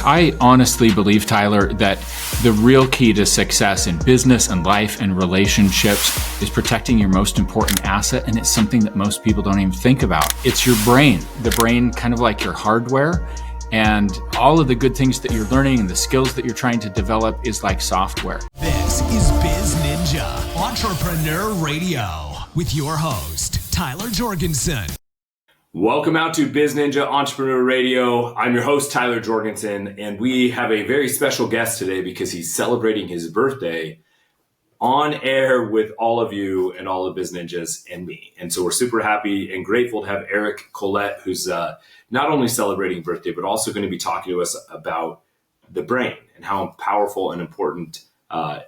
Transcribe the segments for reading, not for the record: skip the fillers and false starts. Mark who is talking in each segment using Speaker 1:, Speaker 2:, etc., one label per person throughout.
Speaker 1: I honestly believe, Tyler, that the real key to success in business and life and relationships is protecting your most important asset. And it's something that most people don't even think about. It's your brain. The brain, kind of like your hardware, and all of the good things that you're learning and the skills that you're trying to develop is like software.
Speaker 2: This is BizNinja Entrepreneur Radio with your host, Tyler Jorgensen.
Speaker 3: Welcome out to BizNinja Entrepreneur Radio. I'm your host, Tyler Jorgensen, and we have a very special guest today because he's celebrating his birthday on air with all of you and all of BizNinjas and me. And so we're super happy and grateful to have Eric Collett, who's not only celebrating birthday, but also going to be talking to us about the brain and how powerful and important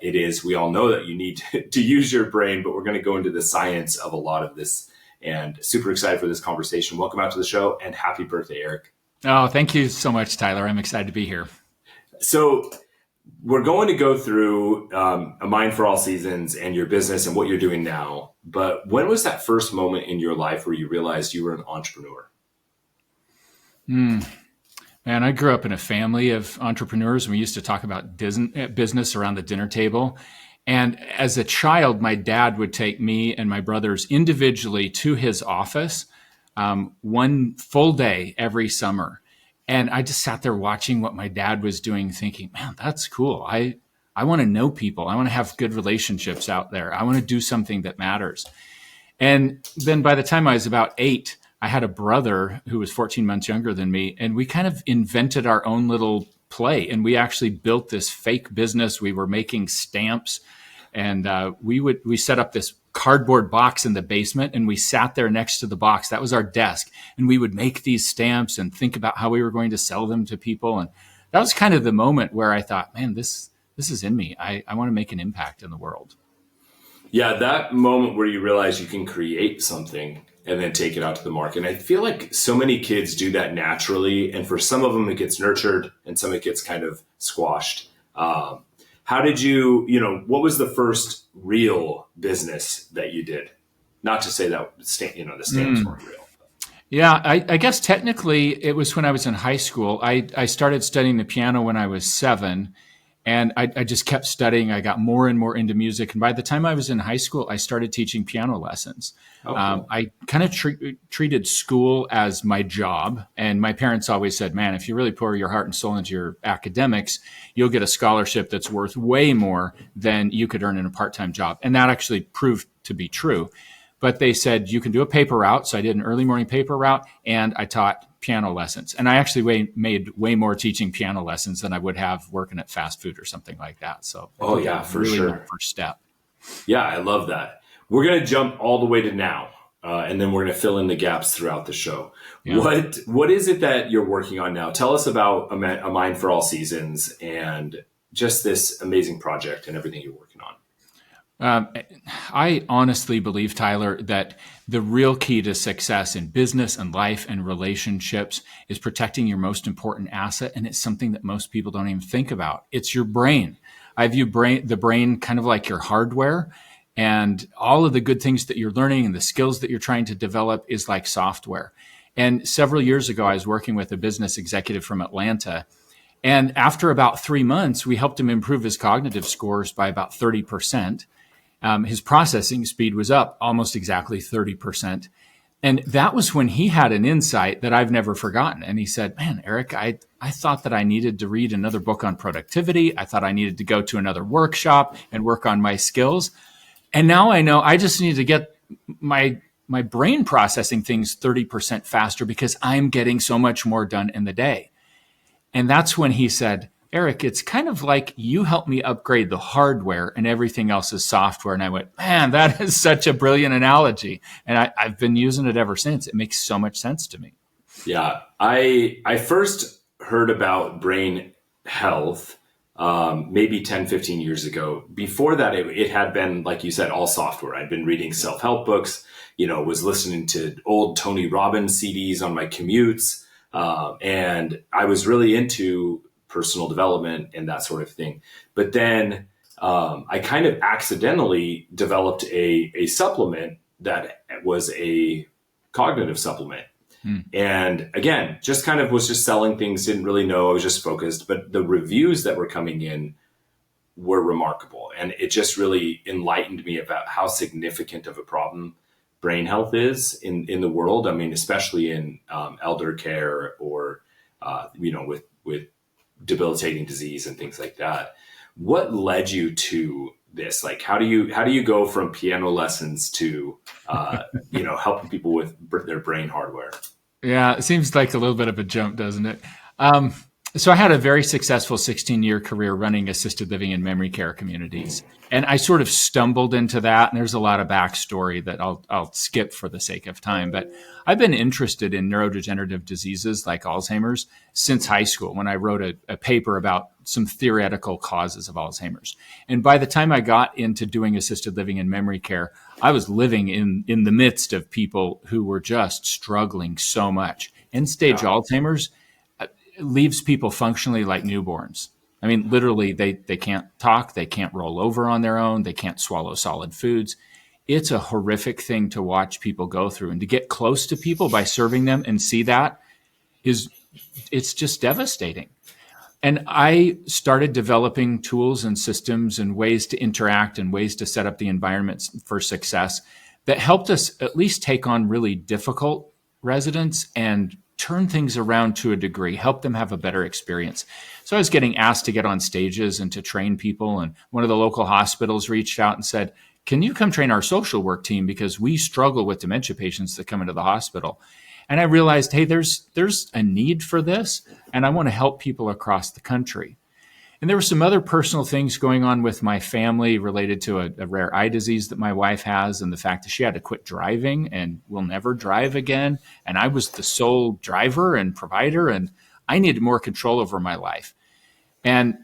Speaker 3: it is. We all know that you need to use your brain, but we're going to go into the science of a lot of this. And super excited for this conversation. Welcome out to the show and happy birthday, Eric.
Speaker 1: Oh, thank you so much, Tyler. I'm excited to be here.
Speaker 3: So we're going to go through A Mind for All Seasons and your business and what you're doing now. But when was that first moment in your life where you realized you were an entrepreneur?
Speaker 1: Man, I grew up in a family of entrepreneurs. We used to talk about business around the dinner table. And as a child, my dad would take me and my brothers individually to his office one full day every summer. And I just sat there watching what my dad was doing, thinking, man, that's cool. I want to know people. I want to have good relationships out there. I want to do something that matters. And then by the time I was about 8, I had a brother who was 14 months younger than me. And we kind of invented our own little play. And we actually built this fake business. We were making stamps, and we set up this cardboard box in the basement, and we sat there next to the box. That was our desk. And we would make these stamps and think about how we were going to sell them to people. And that was kind of the moment where I thought, man, this is in me. I want to make an impact in the world.
Speaker 3: Yeah, that moment where you realize you can create something and then take it out to the market. And I feel like so many kids do that naturally. And for some of them, it gets nurtured and some it gets kind of squashed. How did what was the first real business that you did? Not to say that, the stamps weren't real.
Speaker 1: Yeah, I guess technically it was when I was in high school. I started studying the piano when I was 7. And I just kept studying. I got more and more into music. And by the time I was in high school, I started teaching piano lessons. Oh, cool. I kind of treated school as my job. And my parents always said, man, if you really pour your heart and soul into your academics, you'll get a scholarship that's worth way more than you could earn in a part-time job. And that actually proved to be true. But they said, you can do a paper route. So I did an early morning paper route, and I taught piano lessons. And I actually made way more teaching piano lessons than I would have working at fast food or something like that. So
Speaker 3: for
Speaker 1: really
Speaker 3: sure.
Speaker 1: My first step.
Speaker 3: Yeah, I love that. We're going to jump all the way to now, and then we're going to fill in the gaps throughout the show. Yeah. What is it that you're working on now? Tell us about A Mind for All Seasons and just this amazing project and everything you're working on.
Speaker 1: I honestly believe, Tyler, that the real key to success in business and life and relationships is protecting your most important asset. And it's something that most people don't even think about. It's your brain. I view the brain kind of like your hardware, and all of the good things that you're learning and the skills that you're trying to develop is like software. And several years ago, I was working with a business executive from Atlanta. And after about 3 months, we helped him improve his cognitive scores by about 30%. His processing speed was up almost exactly 30%. And that was when he had an insight that I've never forgotten. And he said, man, Eric, I thought that I needed to read another book on productivity. I thought I needed to go to another workshop and work on my skills. And now I know I just need to get my brain processing things 30% faster because I'm getting so much more done in the day. And that's when he said, Eric, it's kind of like you helped me upgrade the hardware and everything else is software. And I went, man, that is such a brilliant analogy. And I've been using it ever since. It makes so much sense to me.
Speaker 3: Yeah, I first heard about brain health maybe 10, 15 years ago. Before that, it had been, like you said, all software. I'd been reading self-help books, was listening to old Tony Robbins CDs on my commutes. And I was really into personal development and that sort of thing. But then I kind of accidentally developed a supplement that was a cognitive supplement. And again, just kind of was just selling things, didn't really know, I was just focused, but the reviews that were coming in were remarkable. And it just really enlightened me about how significant of a problem brain health is in the world. I mean, especially in elder care or, with debilitating disease and things like that. What led you to this? Like, how do you go from piano lessons to, helping people with their brain hardware?
Speaker 1: Yeah, it seems like a little bit of a jump, doesn't it? So I had a very successful 16-year career running assisted living and memory care communities. And I sort of stumbled into that. And there's a lot of backstory that I'll skip for the sake of time. But I've been interested in neurodegenerative diseases like Alzheimer's since high school, when I wrote a paper about some theoretical causes of Alzheimer's. And by the time I got into doing assisted living and memory care, I was living in the midst of people who were just struggling so much. End-stage Alzheimer's leaves people functionally like newborns. I mean, literally, they can't talk, they can't roll over on their own, they can't swallow solid foods. It's a horrific thing to watch people go through. And to get close to people by serving them and see that it's just devastating. And I started developing tools and systems and ways to interact and ways to set up the environments for success that helped us at least take on really difficult residents and turn things around to a degree, help them have a better experience. So I was getting asked to get on stages and to train people. And one of the local hospitals reached out and said, can you come train our social work team? Because we struggle with dementia patients that come into the hospital. And I realized, hey, there's a need for this, and I want to help people across the country. And there were some other personal things going on with my family related to a rare eye disease that my wife has, and the fact that she had to quit driving and will never drive again. And I was the sole driver and provider, and I needed more control over my life. And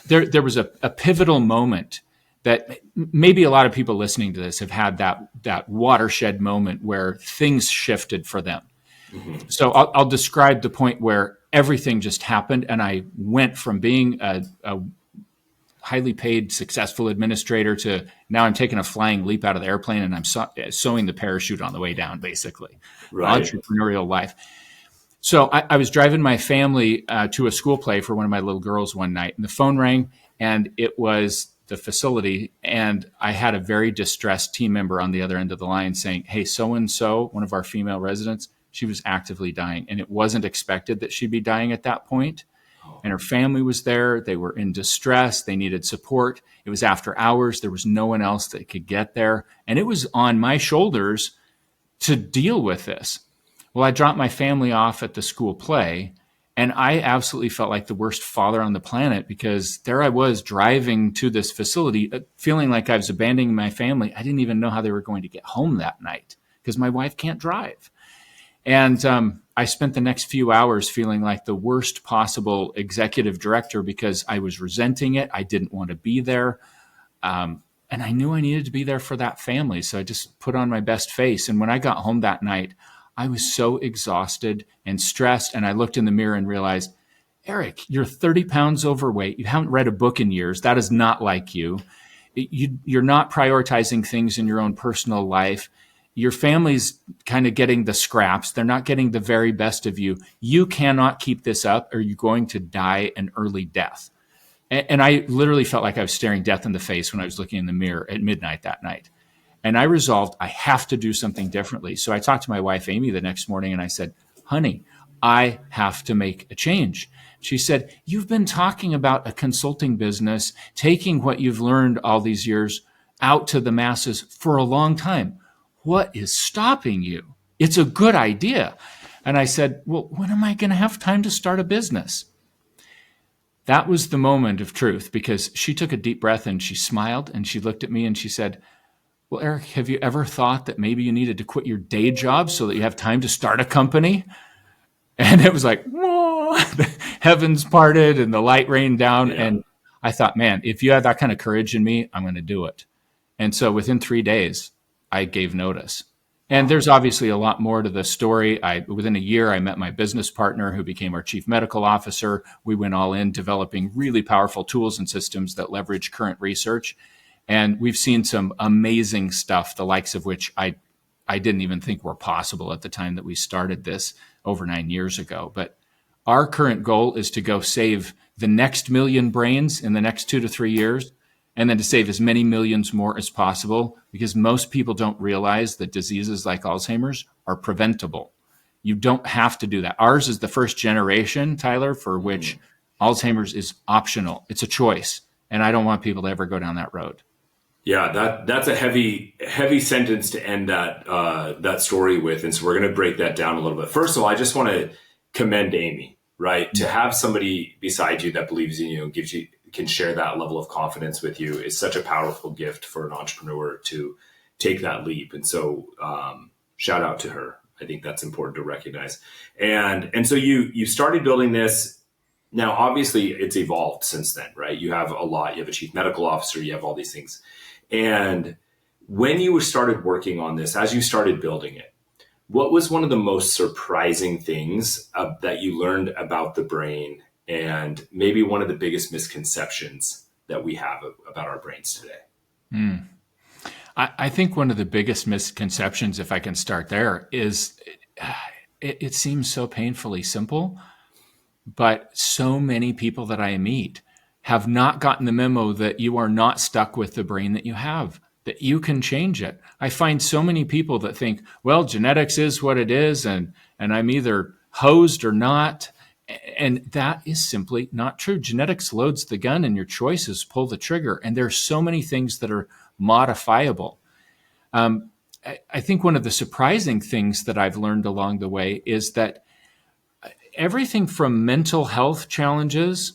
Speaker 1: there was a pivotal moment that maybe a lot of people listening to this have had that watershed moment where things shifted for them. Mm-hmm. So I'll describe the point where everything just happened, and I went from being a highly paid, successful administrator to now I'm taking a flying leap out of the airplane and I'm sewing the parachute on the way down, basically. Right. Entrepreneurial life. So I was driving my family to a school play for one of my little girls one night, and the phone rang, and it was the facility, and I had a very distressed team member on the other end of the line saying, hey, so-and-so, one of our female residents, she was actively dying, and it wasn't expected that she'd be dying at that point. And her family was there. They were in distress. They needed support. It was after hours. There was no one else that could get there. And it was on my shoulders to deal with this. Well, I dropped my family off at the school play, and I absolutely felt like the worst father on the planet, because there I was driving to this facility, feeling like I was abandoning my family. I didn't even know how they were going to get home that night because my wife can't drive. And I spent the next few hours feeling like the worst possible executive director because I was resenting it. I didn't want to be there. And I knew I needed to be there for that family. So I just put on my best face. And when I got home that night, I was so exhausted and stressed. And I looked in the mirror and realized, Eric, you're 30 pounds overweight. You haven't read a book in years. That is not like you. You're not prioritizing things in your own personal life. Your family's kind of getting the scraps. They're not getting the very best of you. You cannot keep this up, or you're going to die an early death. And I literally felt like I was staring death in the face when I was looking in the mirror at midnight that night. And I resolved I have to do something differently. So I talked to my wife, Amy, the next morning, and I said, honey, I have to make a change. She said, you've been talking about a consulting business, taking what you've learned all these years out to the masses for a long time. What is stopping you? It's a good idea. And I said, well, when am I going to have time to start a business? That was the moment of truth, because she took a deep breath and she smiled and she looked at me and she said, well, Eric, have you ever thought that maybe you needed to quit your day job so that you have time to start a company? And it was like, whoa, the heavens parted and the light rained down. Yeah. And I thought, man, if you have that kind of courage in me, I'm going to do it. And so within 3 days, I gave notice. And there's obviously a lot more to the story. Within a year, I met my business partner who became our chief medical officer. We went all in developing really powerful tools and systems that leverage current research. And we've seen some amazing stuff, the likes of which I I didn't even think were possible at the time that we started this over 9 years ago. But our current goal is to go save the next million brains in the next 2 to 3 years, and then to save as many millions more as possible, because most people don't realize that diseases like Alzheimer's are preventable. You don't have to do that. Ours is the first generation, Tyler, for which Alzheimer's is optional. It's a choice. And I don't want people to ever go down that road.
Speaker 3: Yeah, that's a heavy sentence to end that story with. And so we're going to break that down a little bit. First of all, I just want to commend Amy, right? To have somebody beside you that believes in you and can share that level of confidence with you is such a powerful gift for an entrepreneur to take that leap. And so shout out to her. I think that's important to recognize. And so you started building this. Now, obviously, it's evolved since then, right? You have a lot. You have a chief medical officer. You have all these things. And when you started working on this, as you started building it, what was one of the most surprising things that you learned about the brain, and maybe one of the biggest misconceptions that we have about our brains today?
Speaker 1: I think one of the biggest misconceptions, if I can start there, is it seems so painfully simple, but so many people that I meet have not gotten the memo that you are not stuck with the brain that you have, that you can change it. I find so many people that think, well, genetics is what it is, and I'm either hosed or not. And that is simply not true. Genetics loads the gun and your choices pull the trigger. And there's so many things that are modifiable. I think one of the surprising things that I've learned along the way is that everything from mental health challenges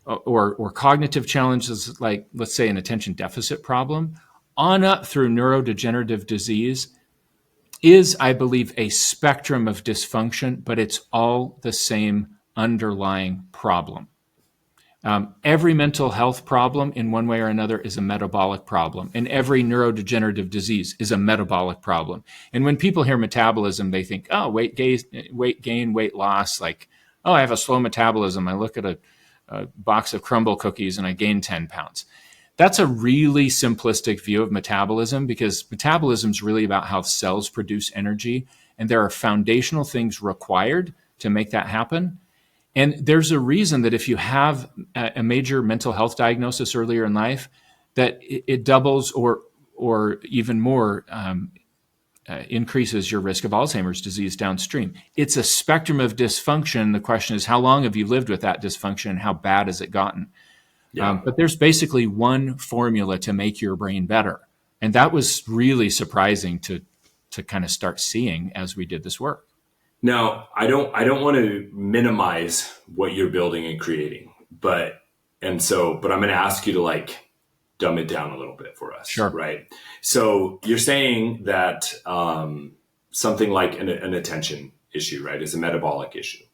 Speaker 1: or cognitive challenges, like, let's say, an attention deficit problem, on up through neurodegenerative disease is, I believe, a spectrum of dysfunction, but it's all the same underlying problem. Every mental health problem in one way or another is a metabolic problem, and every neurodegenerative disease is a metabolic problem. And when people hear metabolism, they think, oh, weight gain, weight loss, like, oh, I have a slow metabolism. I look at a box of crumble cookies and I gain 10 pounds. That's a really simplistic view of metabolism, because metabolism is really about how cells produce energy, and there are foundational things required to make that happen. And there's a reason that if you have a major mental health diagnosis earlier in life, that it doubles or even more increases your risk of Alzheimer's disease downstream. It's a spectrum of dysfunction. The question is, how long have you lived with that dysfunction and how bad has it gotten? Yeah. But there's basically one formula to make your brain better. And that was really surprising to kind of start seeing as we did this work.
Speaker 3: Now, I don't want to minimize what you're building and creating, but I'm going to ask you to dumb it down a little bit for us.
Speaker 1: Sure.
Speaker 3: Right. So you're saying that something like an attention issue, right, is a metabolic issue.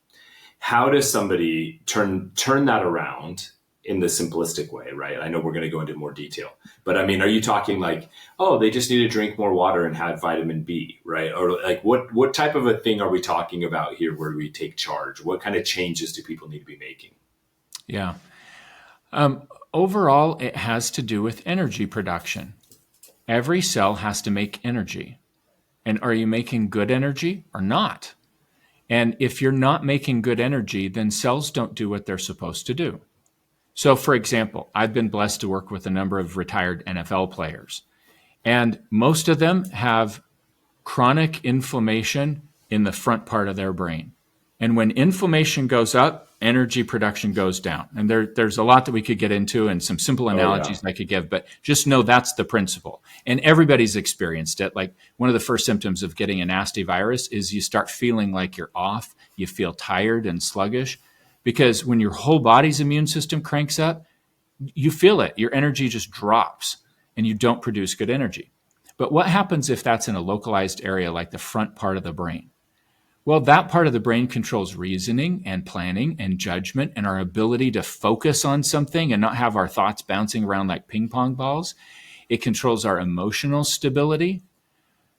Speaker 3: How does somebody turn that around in the simplistic way, right? I know we're going to go into more detail, but I mean, are you talking they just need to drink more water and have vitamin B, right? Or what type of a thing are we talking about here where we take charge? What kind of changes do people need to be making?
Speaker 1: Yeah. Overall, it has to do with energy production. Every cell has to make energy. And are you making good energy or not? And if you're not making good energy, then cells don't do what they're supposed to do. So, for example, I've been blessed to work with a number of retired NFL players, and most of them have chronic inflammation in the front part of their brain. And when inflammation goes up, energy production goes down. And there's a lot that we could get into and some simple analogies I could give, but just know that's the principle. And everybody's experienced it. Like, one of the first symptoms of getting a nasty virus is you start feeling like you're off. You feel tired and sluggish. Because when your whole body's immune system cranks up, you feel it. Your energy just drops and you don't produce good energy. But what happens if that's in a localized area like the front part of the brain? Well, that part of the brain controls reasoning and planning and judgment and our ability to focus on something and not have our thoughts bouncing around like ping pong balls. It controls our emotional stability.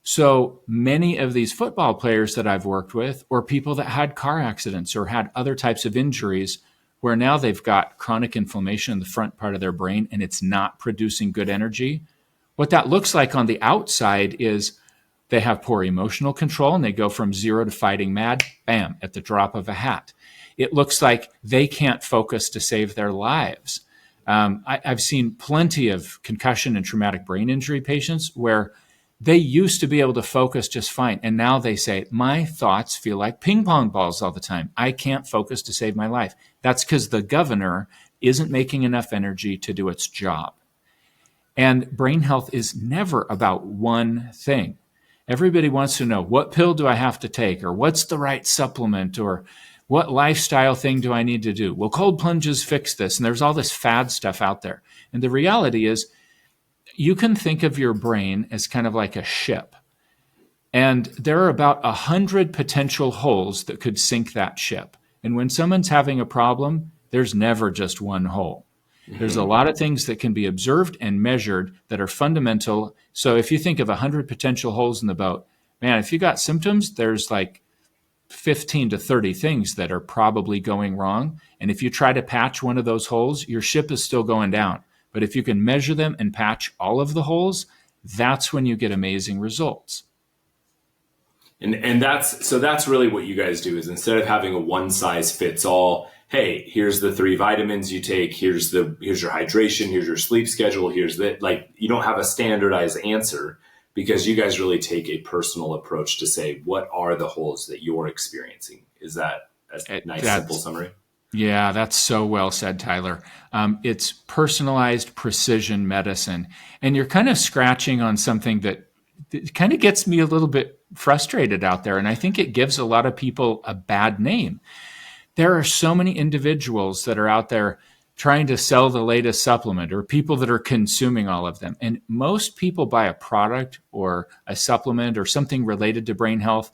Speaker 1: So many of these football players that I've worked with, or people that had car accidents or had other types of injuries, where now they've got chronic inflammation in the front part of their brain and it's not producing good energy. What that looks like on the outside is They have poor emotional control, and they go from 0 to fighting mad, bam, at the drop of a hat. It looks like they can't focus to save their lives. I've seen plenty of concussion and traumatic brain injury patients where they used to be able to focus just fine. And now they say, my thoughts feel like ping pong balls all the time. I can't focus to save my life. That's because the governor isn't making enough energy to do its job. And brain health is never about one thing. Everybody wants to know, what pill do I have to take? Or what's the right supplement? Or what lifestyle thing do I need to do? Will cold plunges fix this? And there's all this fad stuff out there. And the reality is, you can think of your brain as kind of like a ship. And there are about 100 potential holes that could sink that ship. And when someone's having a problem, there's never just one hole. There's a lot of things that can be observed and measured that are fundamental. So if you think of 100 potential holes in the boat, man, if you got symptoms, there's like 15 to 30 things that are probably going wrong. And if you try to patch one of those holes, your ship is still going down. But if you can measure them and patch all of the holes, that's when you get amazing results.
Speaker 3: And that's really what you guys do, is instead of having a one size fits all, hey, here's the 3 vitamins you take, here's your hydration, here's your sleep schedule, here's that, like, you don't have a standardized answer, because you guys really take a personal approach to say, what are the holes that you're experiencing? Is that a nice, simple summary?
Speaker 1: Yeah, that's so well said, Tyler. It's personalized precision medicine. And you're kind of scratching on something that kind of gets me a little bit frustrated out there. And I think it gives a lot of people a bad name. There are so many individuals that are out there trying to sell the latest supplement, or people that are consuming all of them. And most people buy a product or a supplement or something related to brain health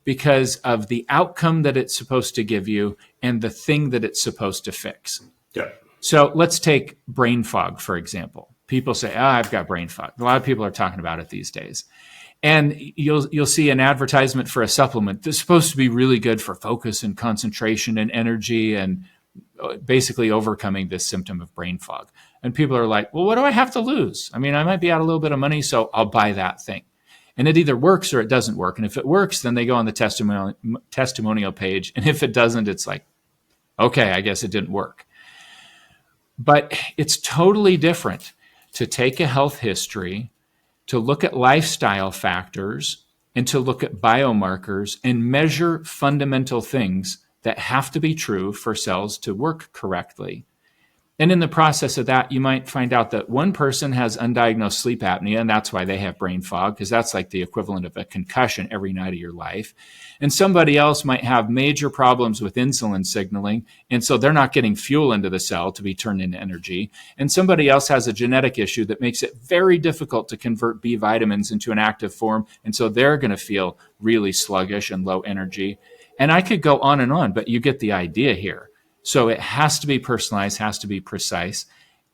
Speaker 1: because of the outcome that it's supposed to give you and the thing that it's supposed to fix.
Speaker 3: Yeah.
Speaker 1: So let's take brain fog, for example. People say, I've got brain fog. A lot of people are talking about it these days. And you'll see an advertisement for a supplement that's supposed to be really good for focus and concentration and energy and basically overcoming this symptom of brain fog. And people are like, well, what do I have to lose? I mean, I might be out a little bit of money, so I'll buy that thing. And it either works or it doesn't work. And if it works, then they go on the testimonial page. And if it doesn't, it's like, okay, I guess it didn't work. But it's totally different to take a health history, to look at lifestyle factors, and to look at biomarkers and measure fundamental things that have to be true for cells to work correctly. And in the process of that, you might find out that one person has undiagnosed sleep apnea, and that's why they have brain fog, because that's like the equivalent of a concussion every night of your life. And somebody else might have major problems with insulin signaling, and so they're not getting fuel into the cell to be turned into energy. And somebody else has a genetic issue that makes it very difficult to convert B vitamins into an active form, and so they're going to feel really sluggish and low energy. And I could go on, but you get the idea here. So it has to be personalized, has to be precise,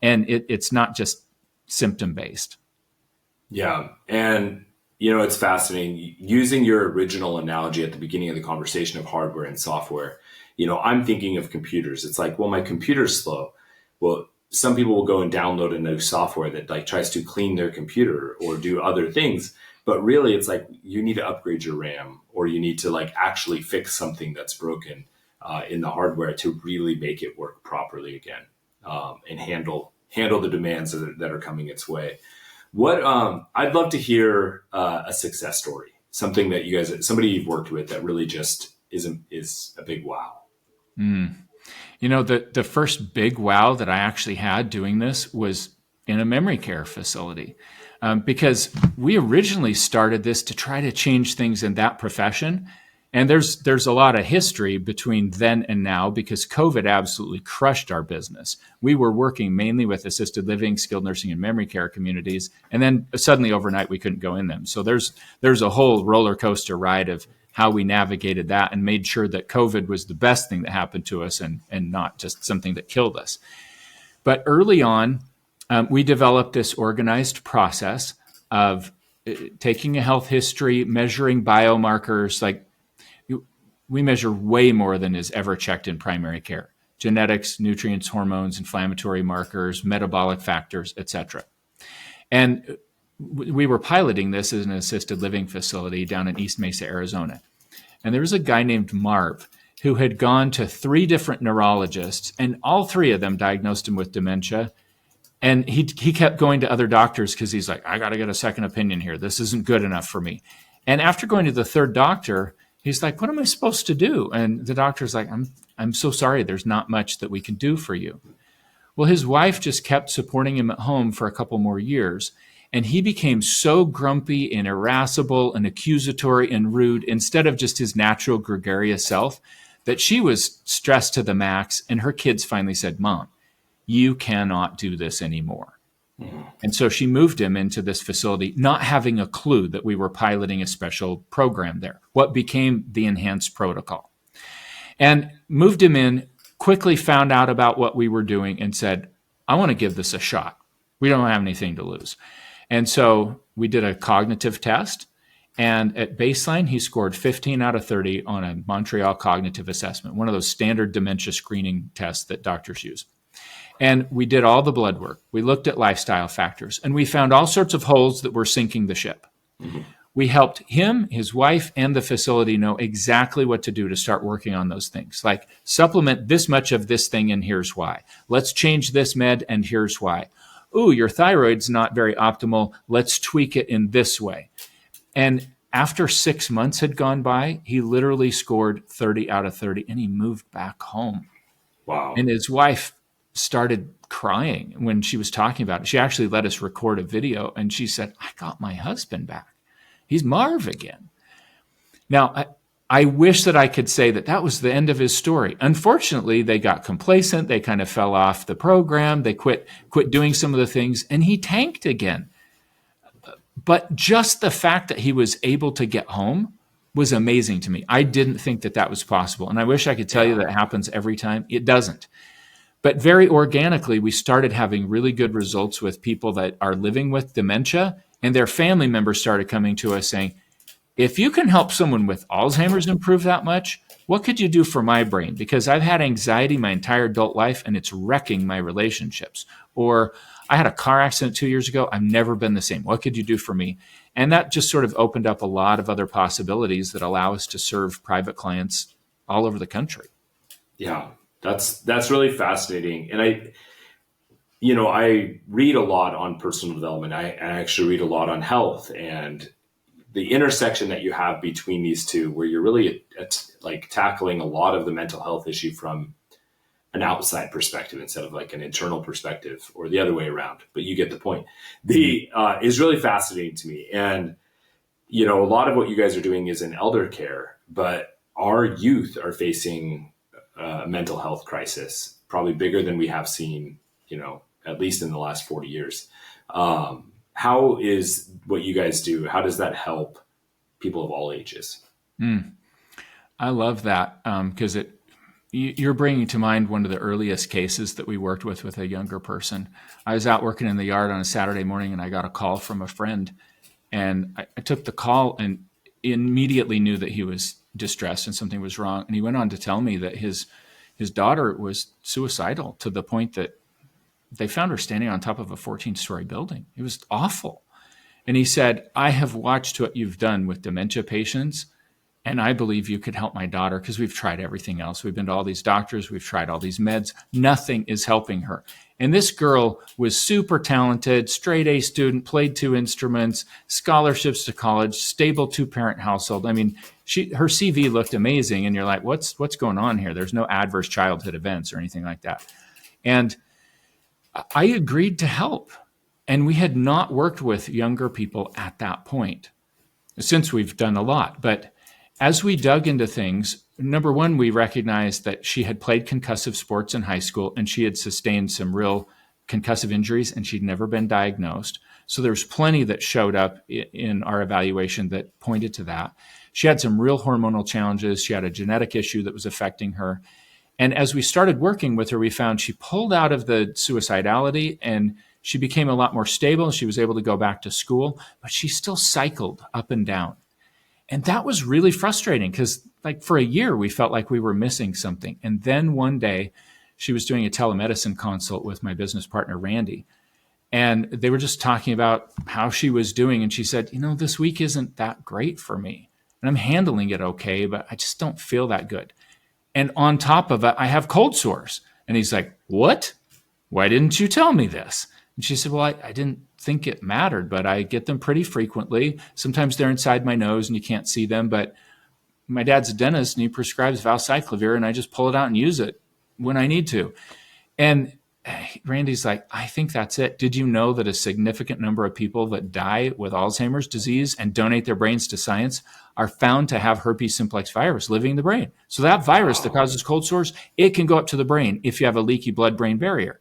Speaker 1: and it's not just symptom-based.
Speaker 3: Yeah. And, it's fascinating. Using your original analogy at the beginning of the conversation of hardware and software, I'm thinking of computers. It's like, well, my computer's slow. Well, some people will go and download a new software that like tries to clean their computer or do other things. But really, it's like you need to upgrade your RAM, or you need to like actually fix something that's broken in the hardware to really make it work properly again, and handle the demands that are coming its way. What I'd love to hear a success story, something that somebody you've worked with that really just is a big wow.
Speaker 1: The first big wow that I actually had doing this was in a memory care facility. Because we originally started this to try to change things in that profession. And there's a lot of history between then and now, because COVID absolutely crushed our business. We were working mainly with assisted living, skilled nursing, and memory care communities. And then suddenly overnight, we couldn't go in them. So there's a whole roller coaster ride of how we navigated that and made sure that COVID was the best thing that happened to us and not just something that killed us. But early on, we developed this organized process of taking a health history, measuring biomarkers. Like we measure way more than is ever checked in primary care: genetics, nutrients, hormones, inflammatory markers, metabolic factors, etc. And we were piloting this as an assisted living facility down in East Mesa, Arizona. And there was a guy named Marv who had gone to 3 different neurologists, and all 3 of them diagnosed him with dementia. And he kept going to other doctors because he's like, I got to get a second opinion here. This isn't good enough for me. And after going to the 3rd doctor, he's like, what am I supposed to do? And the doctor's like, I'm so sorry. There's not much that we can do for you. Well, his wife just kept supporting him at home for a couple more years. And he became so grumpy and irascible and accusatory and rude instead of just his natural gregarious self that she was stressed to the max. And her kids finally said, Mom, you cannot do this anymore. And so she moved him into this facility, not having a clue that we were piloting a special program there, what became the enhanced protocol. And moved him in, quickly found out about what we were doing and said, I want to give this a shot. We don't have anything to lose. And so we did a cognitive test. And at baseline, he scored 15 out of 30 on a Montreal cognitive assessment, one of those standard dementia screening tests that doctors use. And we did all the blood work. We looked at lifestyle factors, and we found all sorts of holes that were sinking the ship. Mm-hmm. We helped him, his wife, and the facility know exactly what to do to start working on those things. Like, supplement this much of this thing, and here's why. Let's change this med, and here's why. Ooh, your thyroid's not very optimal. Let's tweak it in this way. And after 6 months had gone by, he literally scored 30 out of 30, and he moved back home.
Speaker 3: Wow.
Speaker 1: And his wife started crying when she was talking about it. She actually let us record a video, and she said, I got my husband back. He's Marv again. Now, I wish that I could say that that was the end of his story. Unfortunately, they got complacent. They kind of fell off the program. They quit doing some of the things, and he tanked again. But just the fact that he was able to get home was amazing to me. I didn't think that that was possible. And I wish I could tell you that happens every time. It doesn't. But very organically, we started having really good results with people that are living with dementia, and their family members started coming to us saying, if you can help someone with Alzheimer's improve that much, what could you do for my brain? Because I've had anxiety my entire adult life, and it's wrecking my relationships. Or I had a car accident 2 years ago. I've never been the same. What could you do for me? And that just sort of opened up a lot of other possibilities that allow us to serve private clients all over the country.
Speaker 3: Yeah, that's really fascinating. And I read a lot on personal development. I actually read a lot on health, and the intersection that you have between these two, where you're really like tackling a lot of the mental health issue from an outside perspective instead of like an internal perspective, or the other way around, but you get the point. Is really fascinating to me. And, a lot of what you guys are doing is in elder care, but our youth are facing a mental health crisis, probably bigger than we have seen, at least in the last 40 years. How is what you guys do? How does that help people of all ages?
Speaker 1: I love that because you're bringing to mind one of the earliest cases that we worked with a younger person. I was out working in the yard on a Saturday morning, and I got a call from a friend, and I took the call and immediately knew that he was distressed and something was wrong. And he went on to tell me that his daughter was suicidal to the point that they found her standing on top of a 14-story building. It was awful. And he said, I have watched what you've done with dementia patients, and I believe you could help my daughter because we've tried everything else. We've been to all these doctors. We've tried all these meds. Nothing is helping her. And this girl was super talented, straight A student, played 2 instruments, scholarships to college, stable 2-parent household. I mean, her CV looked amazing. And you're like, what's going on here? There's no adverse childhood events or anything like that. And I agreed to help. And we had not worked with younger people at that point. Since we've done a lot. But as we dug into things, number one, we recognized that she had played concussive sports in high school, and she had sustained some real concussive injuries, and she'd never been diagnosed. So there's plenty that showed up in our evaluation that pointed to that. She had some real hormonal challenges. She had a genetic issue that was affecting her. And as we started working with her, we found she pulled out of the suicidality, and she became a lot more stable. She was able to go back to school, but she still cycled up and down. And that was really frustrating because like for a year, we felt like we were missing something. And then one day she was doing a telemedicine consult with my business partner, Randy. And they were just talking about how she was doing. And she said, this week isn't that great for me. And I'm handling it okay, but I just don't feel that good. And on top of it, I have cold sores. And he's like, what? Why didn't you tell me this? And she said, well, I didn't think it mattered, but I get them pretty frequently. Sometimes they're inside my nose and you can't see them. But my dad's a dentist and he prescribes valcyclovir and I just pull it out and use it when I need to. And Randy's like, I think that's it. Did you know that a significant number of people that die with Alzheimer's disease and donate their brains to science are found to have herpes simplex virus living in the brain? So that virus that causes cold sores, it can go up to the brain if you have a leaky blood-brain barrier.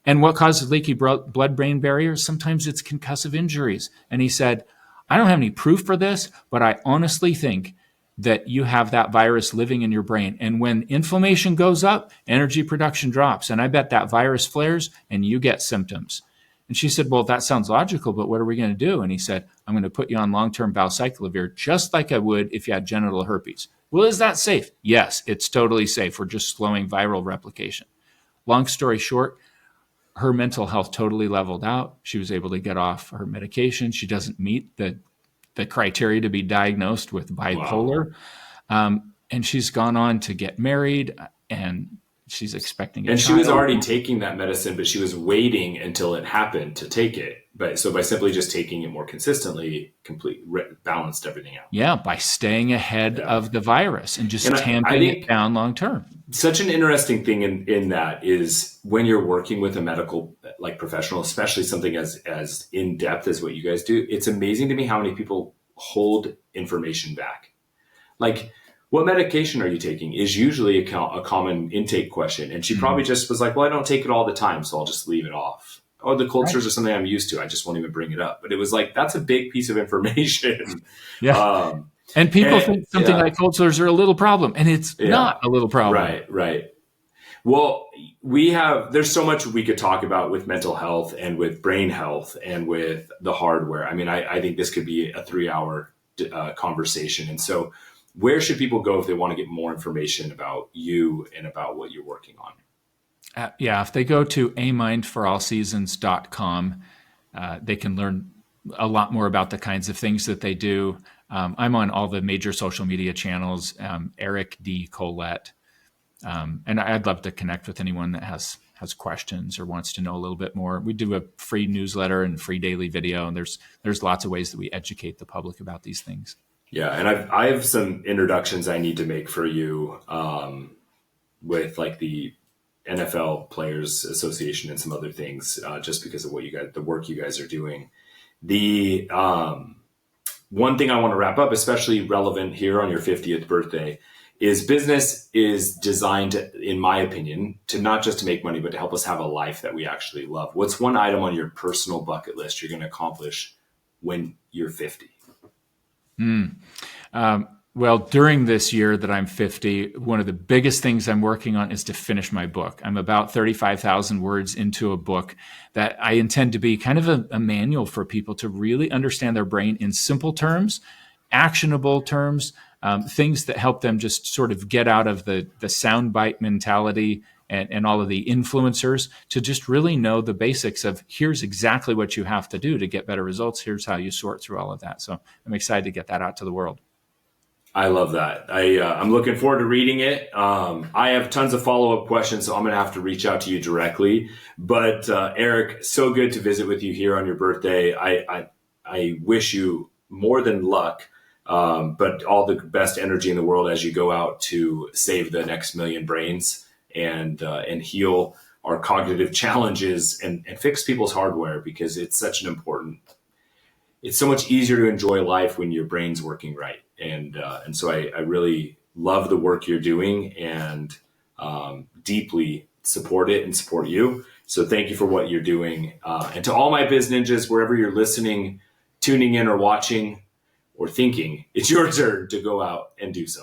Speaker 1: And what causes leaky blood-brain barrier? Sometimes it's concussive injuries. And he said, I don't have any proof for this, but I honestly think that you have that virus living in your brain. And when inflammation goes up, energy production drops. And I bet that virus flares and you get symptoms. And she said, well, that sounds logical, but what are we going to do? And he said, I'm going to put you on long-term valcyclovir, just like I would if you had genital herpes. Well, is that safe? Yes, it's totally safe. We're just slowing viral replication. Long story short, her mental health totally leveled out. She was able to get off her medication. She doesn't meet the criteria to be diagnosed with bipolar. Wow. And she's gone on to get married and she's expecting a child.
Speaker 3: She was already taking that medicine, but she was waiting until it happened to take it. But so by simply just taking it more consistently, balanced everything out.
Speaker 1: Yeah, by staying ahead of the virus and just tamping it down long term.
Speaker 3: Such an interesting thing in that is when you're working with a medical professional, especially something as in depth as what you guys do, it's amazing to me how many people hold information back. Like, what medication are you taking is usually a common intake question. And she probably just was like, well, I don't take it all the time, so I'll just leave it off. Oh, the cold sores are something I'm used to. I just won't even bring it up. But it was like, that's a big piece of information.
Speaker 1: Yeah. And people think something like cold sores are a little problem, and it's not a little problem.
Speaker 3: Right. Well, there's so much we could talk about with mental health and with brain health and with the hardware. I mean, I think this could be a 3-hour conversation. And so where should people go if they want to get more information about you and about what you're working on?
Speaker 1: If they go to amindforallseasons.com, they can learn a lot more about the kinds of things that they do. I'm on all the major social media channels, Eric D. Collett. And I'd love to connect with anyone that has questions or wants to know a little bit more. We do a free newsletter and free daily video, and there's lots of ways that we educate the public about these things.
Speaker 3: Yeah, and I have some introductions I need to make for you with the NFL Players Association and some other things, just because of the work you guys are doing. The one thing I want to wrap up, especially relevant here on your 50th birthday, is business is designed, in my opinion, to not just to make money, but to help us have a life that we actually love. What's one item on your personal bucket list you're going to accomplish when you're 50?
Speaker 1: Well, during this year that I'm 50, one of the biggest things I'm working on is to finish my book. I'm about 35,000 words into a book that I intend to be kind of a manual for people to really understand their brain in simple terms, actionable terms, things that help them just sort of get out of the soundbite mentality and all of the influencers to just really know the basics of here's exactly what you have to do to get better results. Here's how you sort through all of that. So I'm excited to get that out to the world.
Speaker 3: I love that. I'm looking forward to reading it. I have tons of follow-up questions, so I'm going to have to reach out to you directly. But Eric, so good to visit with you here on your birthday. I wish you more than luck, but all the best energy in the world as you go out to save the next million brains and heal our cognitive challenges and fix people's hardware, because it's such an important. It's so much easier to enjoy life when your brain's working right. And so I really love the work you're doing and deeply support it and support you. So thank you for what you're doing. And to all my Biz Ninjas, wherever you're listening, tuning in or watching or thinking, it's your turn to go out and do something.